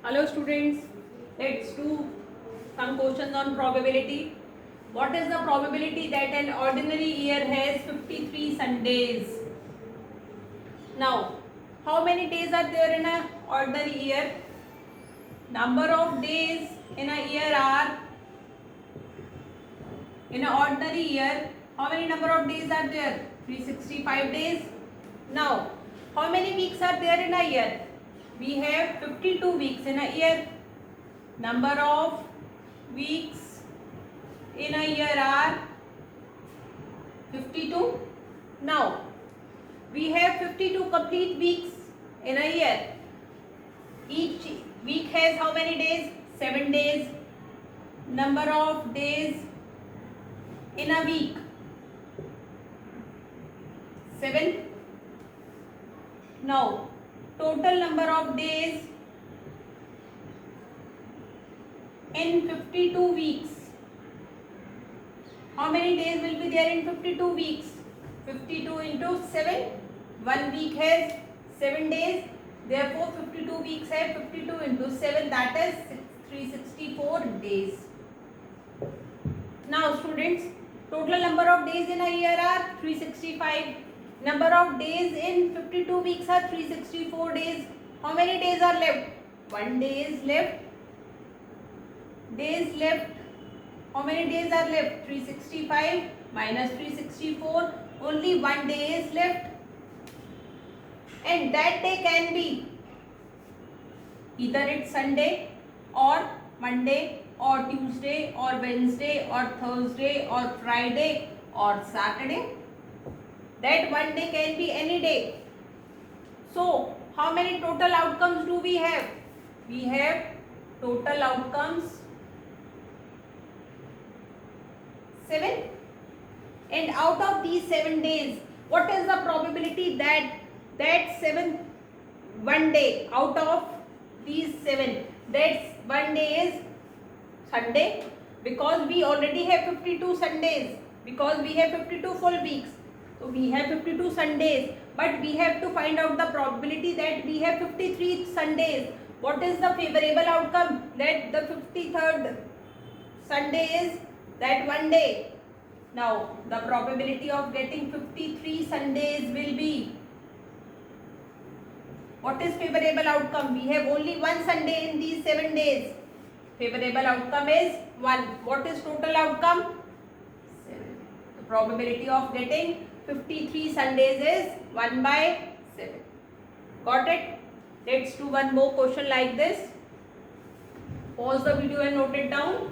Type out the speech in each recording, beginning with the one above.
Hello students, let's do some questions on probability. What is the probability that an ordinary year has 53 Sundays? Now, how many days are there in an ordinary year? Number of days in a year are, in an ordinary year, how many number of days are there? 365 days. Now, how many weeks are there in a year? We have 52 weeks in a year. Number of weeks in a year are 52. Now, we have 52 complete weeks in a year. Each week has how many days? 7 days. Number of days in a week? 7. Now, total number of days in 52 weeks. How many days will be there in 52 weeks? 52 into 7. 1 week has 7 days. Therefore, 52 weeks have 52 into 7, that is 364 days. Now students, total number of days in a year are 365. Number of days in 52 weeks are 364 days. How many days are left? 1 day is left. Days left. How many days are left? 365 minus 364. Only 1 day is left. And that day can be either it's Sunday or Monday or Tuesday or Wednesday or Thursday or Friday or Saturday. That 1 day can be any day. So, how many total outcomes do we have? We have total outcomes 7. And out of these 7 days, what is the probability that 1 day out of these 7, that's 1 day is Sunday, because we already have 52 Sundays, because we have 52 full weeks. So we have 52 Sundays, but we have to find out the probability that we have 53 Sundays. What is the favorable outcome? That the 53rd Sunday is that 1 day. Now, the probability of getting 53 Sundays will be, what is favorable outcome? We have only 1 Sunday in these 7 days. Favorable outcome is 1. What is total outcome? 7. The probability of getting 53 Sundays is 1 by 7. Got it? Let's do one more question like this. Pause the video and note it down.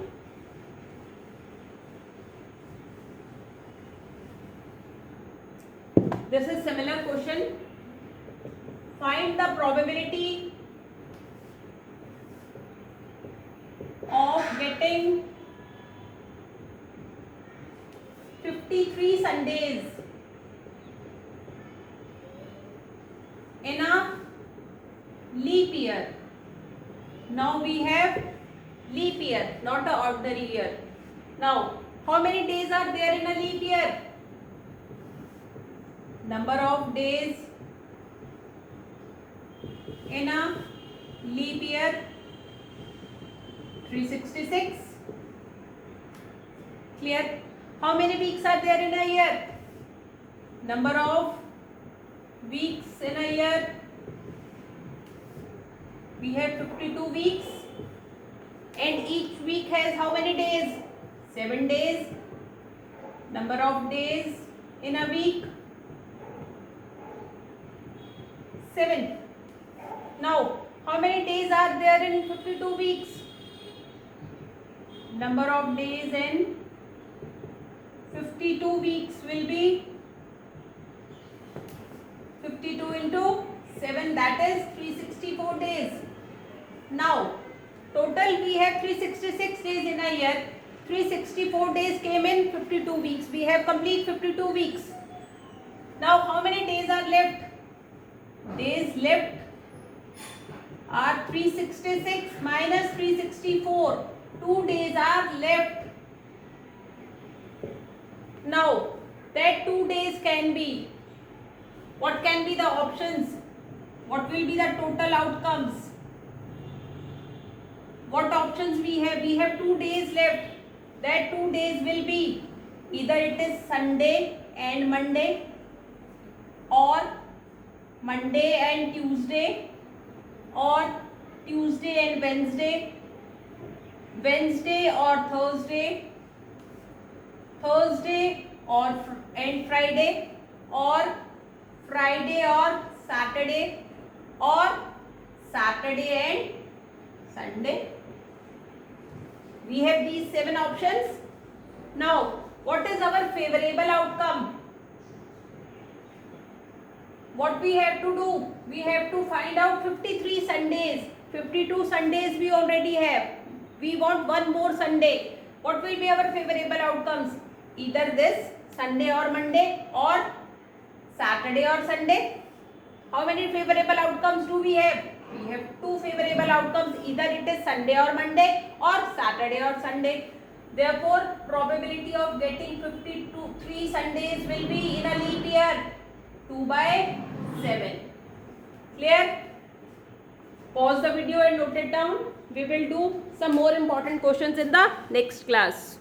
This is similar question. Find the probability of getting 53 Sundays in a leap year. Now we have leap year, not an ordinary year. Now, how many days are there in a leap year? Number of days in a leap year 366. Clear? How many weeks are there in a year? Number of weeks in a year, we have 52 weeks, and each week has how many days? 7 days. Number of days in a week, 7. Now, how many days are there in 52 weeks? Number of days in 52 weeks will be 52 into 7, that is 364 days. Now, total we have 366 days in a year. 364 days came in 52 weeks. We have complete 52 weeks. Now, how many days are left? Days left are 366 minus 364. 2 days are left. Now, that 2 days can be, what can be the options? What will be the total outcomes? options we have? We have 2 days left. That 2 days will be either it is Sunday and Monday, or Monday and Tuesday, or Tuesday and Wednesday, Wednesday or Thursday, Thursday or and Friday, or Friday or Saturday, or Saturday and Sunday. We have these 7 options. Now, what is our favorable outcome? What we have to do? We have to find out 53 Sundays. 52 Sundays we already have. We want one more Sunday. What will be our favorable outcomes? Either this Sunday or Monday, or Saturday or Sunday. How many favorable outcomes do we have? We have 2 favorable outcomes. Either it is Sunday or Monday, or Saturday or Sunday. Therefore, probability of getting 53 Sundays will be in a leap year 2 by 7. Clear? Pause the video and note it down. We will do some more important questions in the next class.